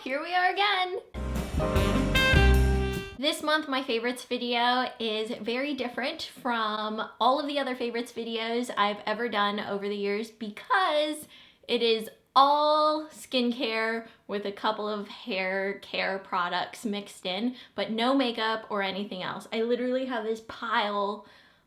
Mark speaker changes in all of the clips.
Speaker 1: here we are again. This month, my favorites video is very different from all of the other favorites videos I've ever done over the years because it is all skincare with a couple of hair care products mixed in, but no makeup or anything else. I literally have this pile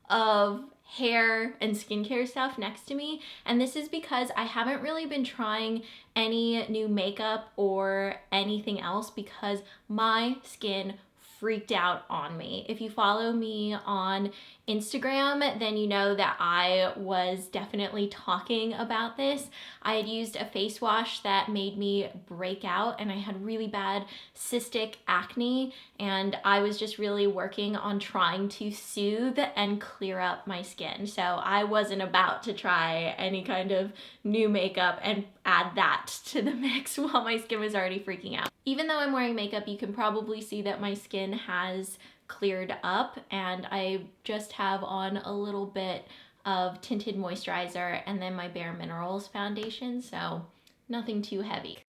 Speaker 1: of hair and skincare stuff next to me, and this is because I haven't really been trying any new makeup or anything else because my skin freaked out on me. If you follow me on Instagram, then you know that I was definitely talking about this. I had used a face wash that made me break out, and I had really bad cystic acne, and I was just really working on trying to soothe and clear up my skin. So I wasn't about to try any kind of new makeup and add that to the mix while my skin was already freaking out. Even though I'm wearing makeup, you can probably see that my skin has cleared up, and I just have on a little bit of tinted moisturizer and then my Bare Minerals foundation, so nothing too heavy.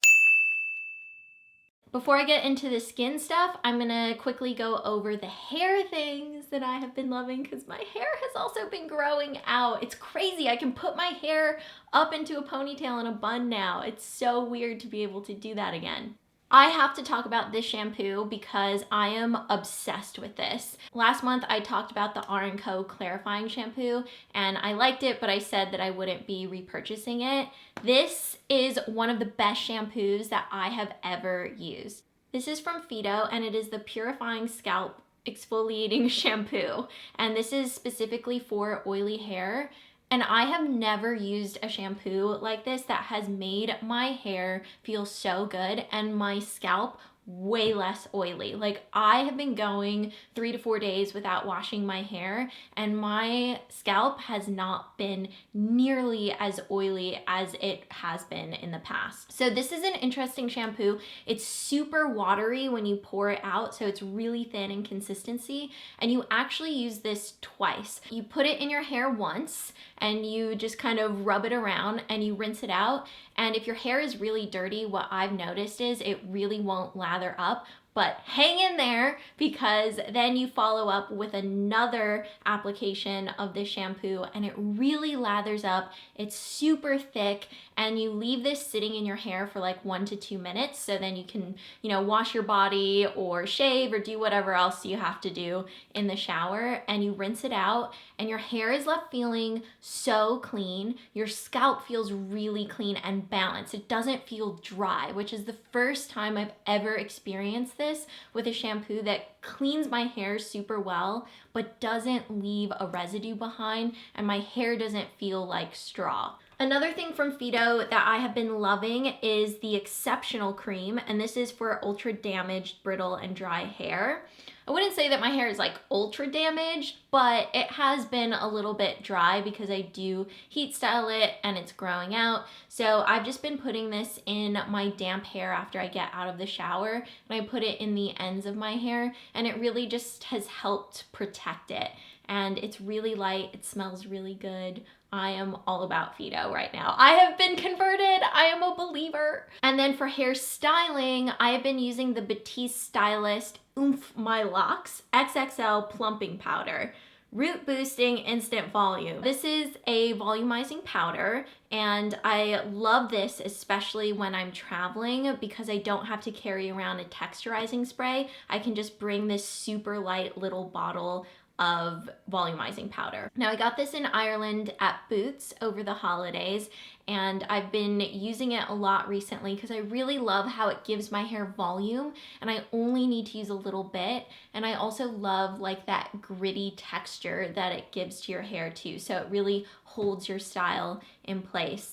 Speaker 1: Before I get into the skin stuff, I'm gonna quickly go over the hair things that I have been loving because my hair has also been growing out. It's crazy. I can put my hair up into a ponytail and a bun now. It's so weird to be able to do that again. I have to talk about this shampoo because I am obsessed with this. Last month I talked about the R&Co clarifying shampoo and I liked it, but I said that I wouldn't be repurchasing it. This is one of the best shampoos that I have ever used. This is from Phyto and it is the Purifying Scalp Exfoliating Shampoo, and this is specifically for oily hair. And I have never used a shampoo like this that has made my hair feel so good and my scalp way less oily. Like, I have been going 3 to 4 days without washing my hair and my scalp has not been nearly as oily as it has been in the past. So this is an interesting shampoo. It's super watery when you pour it out, so it's really thin in consistency, and you actually use this twice. You put it in your hair once and you just kind of rub it around and you rinse it out. And if your hair is really dirty, what I've noticed is it really won't lather up, but hang in there because then you follow up with another application of this shampoo and it really lathers up. It's super thick and you leave this sitting in your hair for like 1 to 2 minutes, so then you can, wash your body or shave or do whatever else you have to do in the shower, and you rinse it out and your hair is left feeling so clean. Your scalp feels really clean and balanced. It doesn't feel dry, which is the first time I've ever experienced this with a shampoo that cleans my hair super well but doesn't leave a residue behind, and my hair doesn't feel like straw. Another thing from Phyto that I have been loving is the Exceptional Cream, and this is for ultra damaged, brittle, and dry hair. I wouldn't say that my hair is like ultra damaged, but it has been a little bit dry because I do heat style it and it's growing out. So I've just been putting this in my damp hair after I get out of the shower, and I put it in the ends of my hair, and it really just has helped protect it. And it's really light, it smells really good. I am all about Phyto right now. I have been converted, I am a believer. And then for hair styling, I have been using the Batiste Stylist Umph My Locks XXL Plumping Powder. Root Boosting Instant Volume. This is a volumizing powder, and I love this especially when I'm traveling because I don't have to carry around a texturizing spray. I can just bring this super light little bottle of volumizing powder. Now, I got this in Ireland at Boots over the holidays, and I've been using it a lot recently because I really love how it gives my hair volume and I only need to use a little bit, and I also love like that gritty texture that it gives to your hair too, so it really holds your style in place.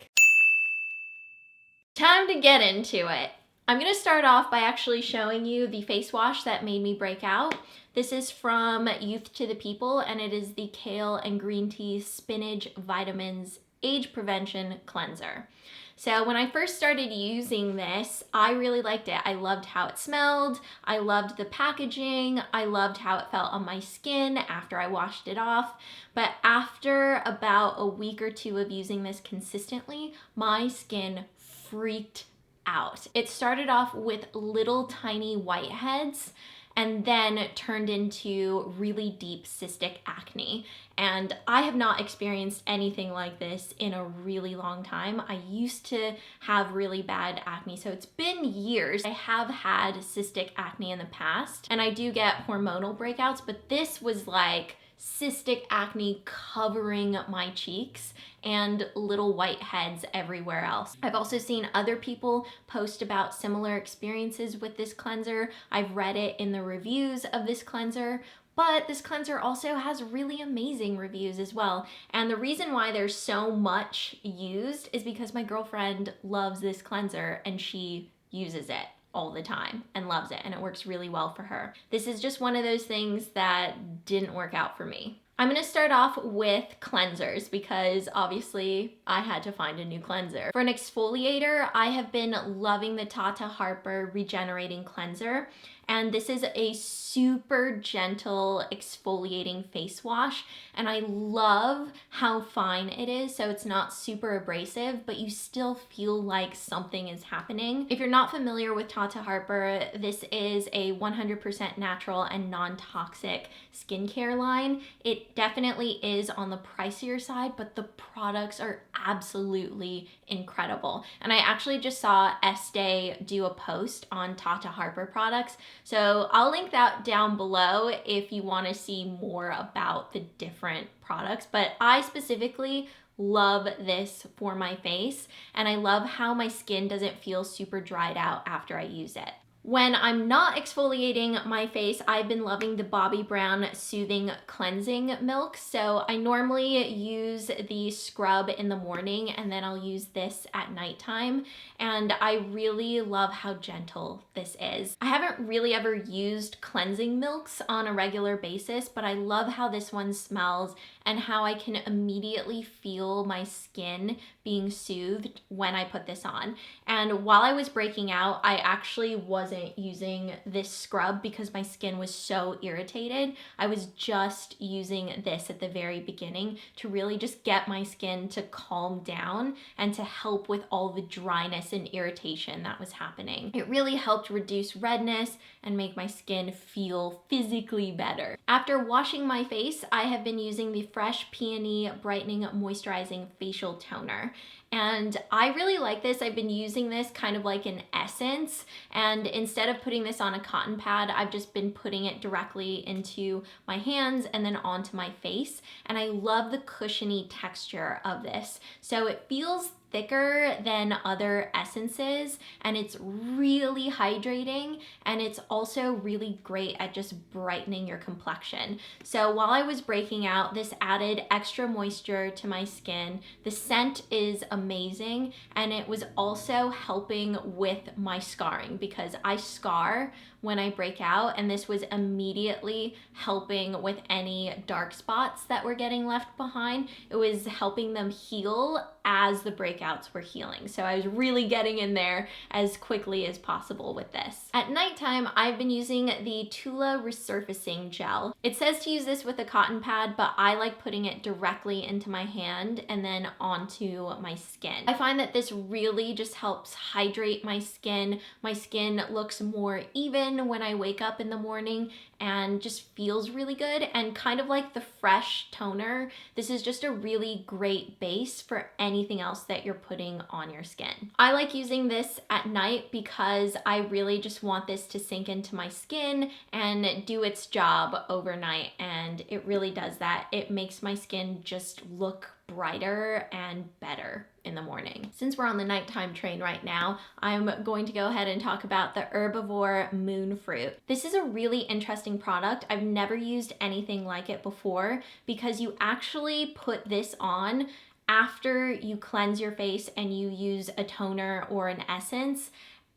Speaker 1: Time to get into it. I'm gonna start off by actually showing you the face wash that made me break out. This is from Youth to the People, and it is the Kale and Green Tea Spinach Vitamins Age Prevention Cleanser. So when I first started using this, I really liked it. I loved how it smelled, I loved the packaging, I loved how it felt on my skin after I washed it off. But after about a week or two of using this consistently, my skin freaked out. It started off with little tiny whiteheads and then turned into really deep cystic acne. And I have not experienced anything like this in a really long time. I used to have really bad acne, so it's been years. I have had cystic acne in the past, and I do get hormonal breakouts, but this was like cystic acne covering my cheeks and little white heads everywhere else. I've also seen other people post about similar experiences with this cleanser. I've read it in the reviews of this cleanser, but this cleanser also has really amazing reviews as well. And the reason why there's so much used is because my girlfriend loves this cleanser and she uses it all the time and loves it, and it works really well for her. This is just one of those things that didn't work out for me. I'm gonna start off with cleansers because obviously I had to find a new cleanser. For an exfoliator, I have been loving the Tata Harper Regenerating Cleanser. And this is a super gentle exfoliating face wash. And I love how fine it is. So it's not super abrasive, but you still feel like something is happening. If you're not familiar with Tata Harper, this is a 100% natural and non-toxic skincare line. It definitely is on the pricier side, but the products are absolutely incredible. And I actually just saw Estee do a post on Tata Harper products. So I'll link that down below if you want to see more about the different products. But I specifically love this for my face, and I love how my skin doesn't feel super dried out after I use it. When I'm not exfoliating my face, I've been loving the Bobbi Brown Soothing Cleansing Milk. So I normally use the scrub in the morning and then I'll use this at nighttime. And I really love how gentle this is. I haven't really ever used cleansing milks on a regular basis, but I love how this one smells and how I can immediately feel my skin being soothed when I put this on. And while I was breaking out, I actually wasn't using this scrub because my skin was so irritated. I was just using this at the very beginning to really just get my skin to calm down and to help with all the dryness and irritation that was happening. It really helped reduce redness and make my skin feel physically better. After washing my face, I have been using the Fresh Peony Brightening Moisturizing Facial Toner. And I really like this. I've been using this kind of like an essence, and instead of putting this on a cotton pad, I've just been putting it directly into my hands and then onto my face. And I love the cushiony texture of this. So it feels thicker than other essences, and it's really hydrating, and it's also really great at just brightening your complexion. So while I was breaking out, this added extra moisture to my skin. The scent is amazing, and it was also helping with my scarring because I scar when I break out, and this was immediately helping with any dark spots that were getting left behind. It was helping them heal as the breakouts were healing. So I was really getting in there as quickly as possible with this. At nighttime, I've been using the Tula Resurfacing Gel. It says to use this with a cotton pad, but I like putting it directly into my hand and then onto my skin. I find that this really just helps hydrate my skin. My skin looks more even when I wake up in the morning and just feels really good, and kind of like the fresh toner, this is just a really great base for anything else that you're putting on your skin. I like using this at night because I really just want this to sink into my skin and do its job overnight, and it really does that. It makes my skin just look brighter and better in the morning. Since we're on the nighttime train right now, I'm going to go ahead and talk about the Herbivore Moon Fruit. This is a really interesting product. I've never used anything like it before because you actually put this on after you cleanse your face and you use a toner or an essence,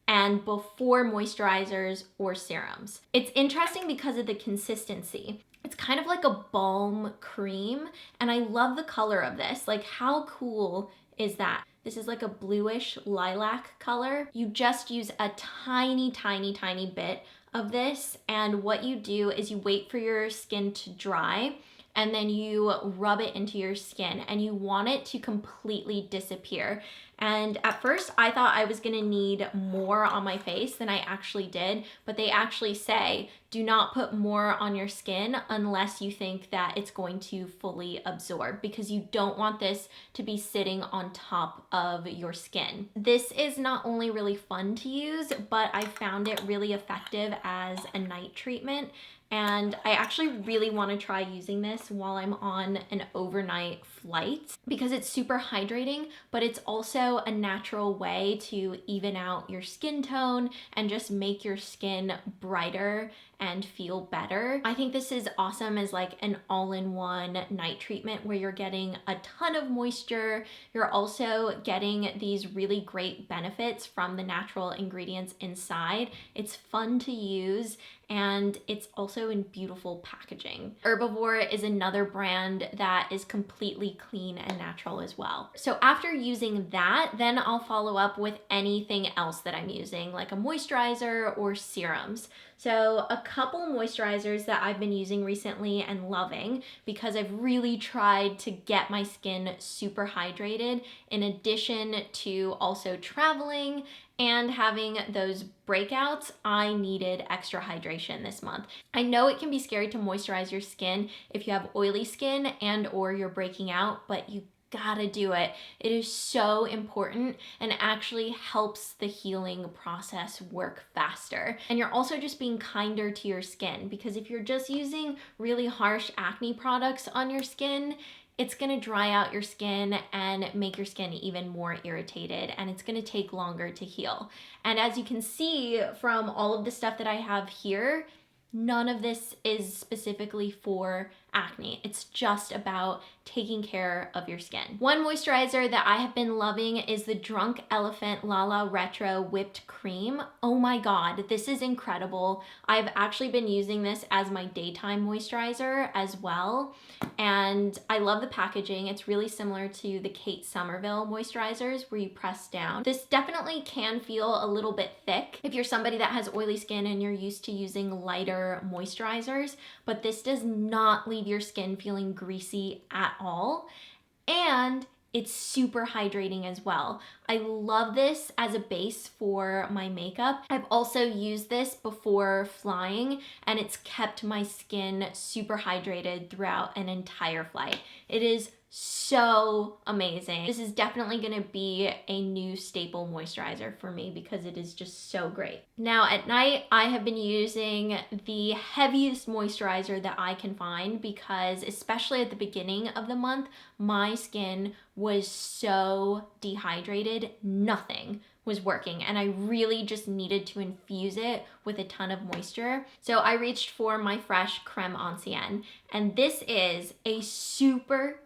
Speaker 1: and before moisturizers or serums. It's interesting because of the consistency. It's kind of like a balm cream, and I love the color of this. Like, how cool is that? This is like a bluish lilac color. You just use a tiny, tiny, tiny bit of this, and what you do is you wait for your skin to dry, and then you rub it into your skin, and you want it to completely disappear. And at first I thought I was gonna need more on my face than I actually did, but they actually say, do not put more on your skin unless you think that it's going to fully absorb, because you don't want this to be sitting on top of your skin. This is not only really fun to use, but I found it really effective as a night treatment. And I actually really want to try using this while I'm on an overnight flight because it's super hydrating, but it's also a natural way to even out your skin tone and just make your skin brighter and feel better. I think this is awesome as like an all-in-one night treatment where you're getting a ton of moisture. You're also getting these really great benefits from the natural ingredients inside. It's fun to use and it's also in beautiful packaging. Herbivore is another brand that is completely clean and natural as well. So after using that, then I'll follow up with anything else that I'm using, like a moisturizer or serums. So a couple moisturizers that I've been using recently and loving because I've really tried to get my skin super hydrated in addition to also traveling and having those breakouts, I needed extra hydration this month. I know it can be scary to moisturize your skin if you have oily skin and or you're breaking out, but you gotta do it. It is so important and actually helps the healing process work faster. And you're also just being kinder to your skin because if you're just using really harsh acne products on your skin, it's gonna dry out your skin and make your skin even more irritated, and it's gonna take longer to heal. And as you can see from all of the stuff that I have here, none of this is specifically for acne. It's just about taking care of your skin. One moisturizer that I have been loving is the Drunk Elephant Lala Retro Whipped Cream. Oh my God, this is incredible. I've actually been using this as my daytime moisturizer as well. And I love the packaging. It's really similar to the Kate Somerville moisturizers where you press down. This definitely can feel a little bit thick if you're somebody that has oily skin and you're used to using lighter moisturizers, but this does not leave your skin feeling greasy at all. And it's super hydrating as well. I love this as a base for my makeup. I've also used this before flying and it's kept my skin super hydrated throughout an entire flight. It is so amazing. This is definitely gonna be a new staple moisturizer for me because it is just so great. Now at night, I have been using the heaviest moisturizer that I can find because especially at the beginning of the month, my skin was so dehydrated, nothing was working and I really just needed to infuse it with a ton of moisture. So I reached for my Fresh Creme Ancienne, and this is a super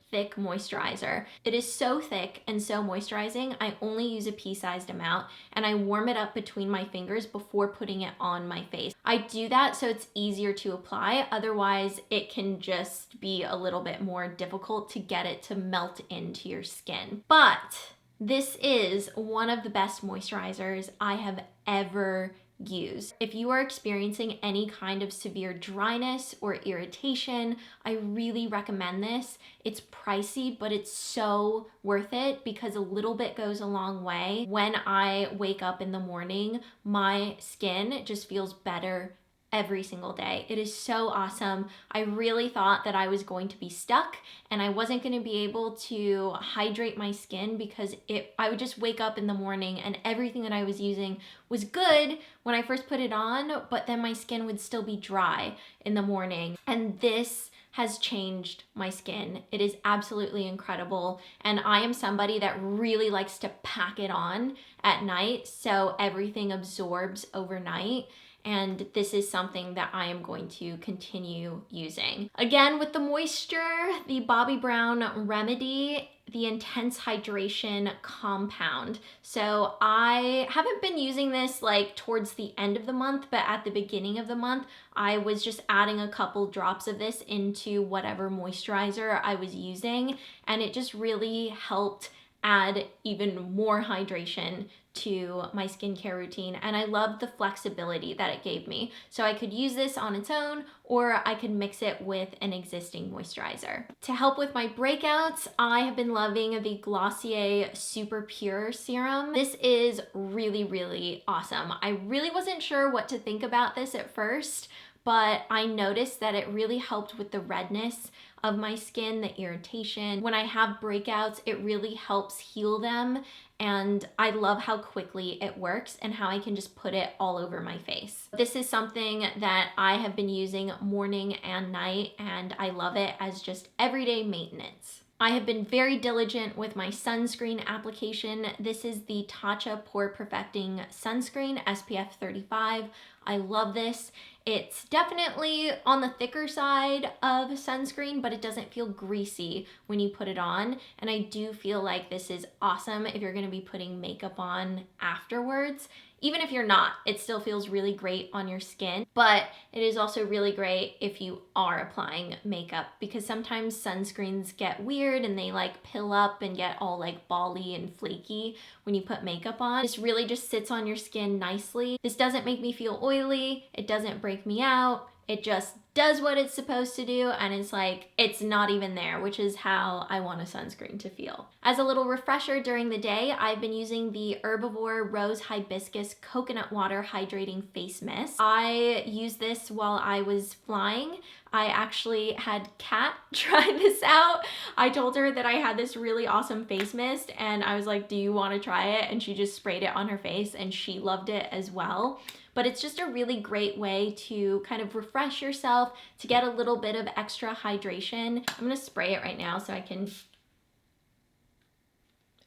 Speaker 1: thick moisturizer. It is so thick and so moisturizing. I only use a pea-sized amount and I warm it up between my fingers before putting it on my face. I do that so it's easier to apply. Otherwise, it can just be a little bit more difficult to get it to melt into your skin. But this is one of the best moisturizers I have ever used. If you are experiencing any kind of severe dryness or irritation, I really recommend this. It's pricey, but it's so worth it because a little bit goes a long way. When I wake up in the morning, my skin just feels better every single day. It is so awesome. I really thought that I was going to be stuck and I wasn't going to be able to hydrate my skin because I would just wake up in the morning and everything that I was using was good when I first put it on, but then my skin would still be dry in the morning. And this has changed my skin. It is absolutely incredible. And I am somebody that really likes to pack it on at night so everything absorbs overnight. And this is something that I am going to continue using. Again, with the moisture, the Bobbi Brown Remedy, the Intense Hydration Compound. So I haven't been using this like towards the end of the month, but at the beginning of the month, I was just adding a couple drops of this into whatever moisturizer I was using. And it just really helped add even more hydration to my skincare routine, and I loved the flexibility that it gave me. So I could use this on its own, or I could mix it with an existing moisturizer. To help with my breakouts, I have been loving the Glossier Super Pure Serum. This is really, really awesome. I really wasn't sure what to think about this at first, but I noticed that it really helped with the redness of my skin, the irritation. When I have breakouts, it really helps heal them, and I love how quickly it works and how I can just put it all over my face. This is something that I have been using morning and night, and I love it as just everyday maintenance. I have been very diligent with my sunscreen application. This is the Tata Pore Perfecting Sunscreen, SPF 35. I love this. It's definitely on the thicker side of sunscreen, but it doesn't feel greasy when you put it on. And I do feel like this is awesome if you're gonna be putting makeup on afterwards. Even if you're not, it still feels really great on your skin, but it is also really great if you are applying makeup, because sometimes sunscreens get weird and they like pill up and get all like bally and flaky when you put makeup on. This really just sits on your skin nicely. This doesn't make me feel oily. It doesn't break me out. It just does what it's supposed to do, and it's like, it's not even there, which is how I want a sunscreen to feel. As a little refresher during the day, I've been using the Herbivore Rose Hibiscus Coconut Water Hydrating Face Mist. I used this while I was flying. I actually had Kat try this out. I told her that I had this really awesome face mist, and I was like, do you want to try it? And she just sprayed it on her face, and she loved it as well. But it's just a really great way to kind of refresh yourself, to get a little bit of extra hydration. I'm gonna spray it right now so I can.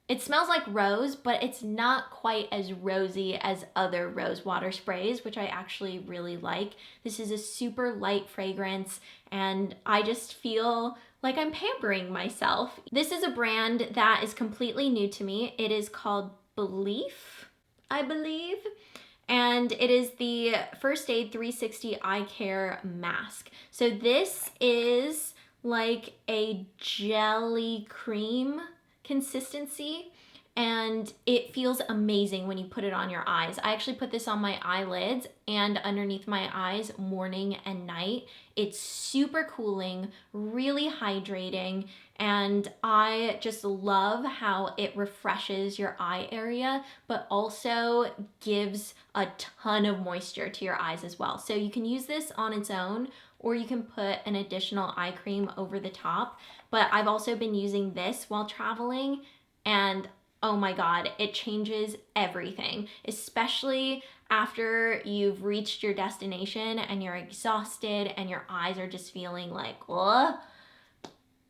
Speaker 1: It smells like rose, but it's not quite as rosy as other rose water sprays, which I actually really like. This is a super light fragrance, and I just feel like I'm pampering myself. This is a brand that is completely new to me. It is called Belief, I believe. And it is the First Aid 360 Eye Care Mask. So this is like a jelly cream consistency, and it feels amazing when you put it on your eyes. I actually put this on my eyelids and underneath my eyes morning and night. It's super cooling, really hydrating, and I just love how it refreshes your eye area, but also gives a ton of moisture to your eyes as well. So you can use this on its own, or you can put an additional eye cream over the top. But I've also been using this while traveling, and oh my God, it changes everything, especially after you've reached your destination and you're exhausted and your eyes are just feeling like, ugh.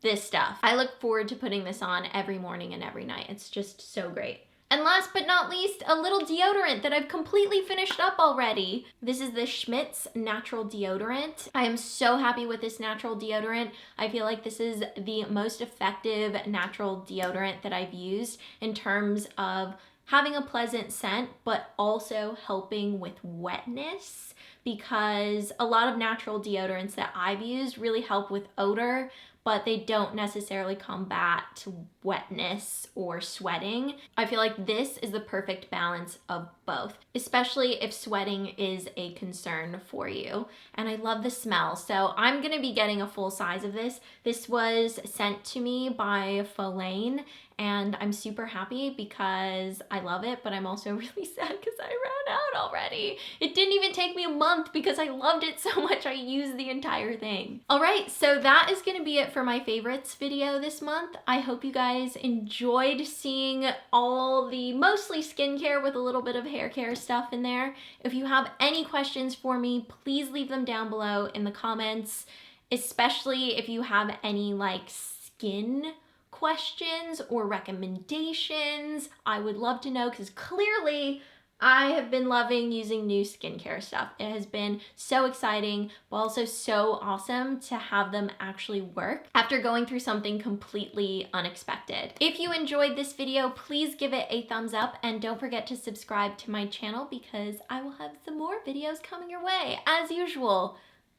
Speaker 1: This stuff. I look forward to putting this on every morning and every night. It's just so great. And last but not least, a little deodorant that I've completely finished up already. This is the Schmidt's Natural Deodorant. I am so happy with this natural deodorant. I feel like this is the most effective natural deodorant that I've used in terms of having a pleasant scent, but also helping with wetness, because a lot of natural deodorants that I've used really help with odor, but they don't necessarily combat wetness or sweating. I feel like this is the perfect balance of both, especially if sweating is a concern for you. And I love the smell, so I'm gonna be getting a full size of this. This was sent to me by Faulane, and I'm super happy because I love it, but I'm also really sad because I ran out already. It didn't even take me a month because I loved it so much I used the entire thing. All right, so that is gonna be it for my favorites video this month. I hope you guys enjoyed seeing all the mostly skincare with a little bit of hair care stuff in there. If you have any questions for me, please leave them down below in the comments, especially if you have any like skin questions or recommendations. I would love to know, because clearly I have been loving using new skincare stuff. It has been so exciting, but also so awesome to have them actually work after going through something completely unexpected. If you enjoyed this video, please give it a thumbs up, and don't forget to subscribe to my channel because I will have some more videos coming your way. As usual,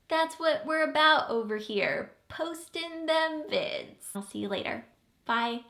Speaker 1: that's what we're about over here, posting them vids. I'll see you later. Bye.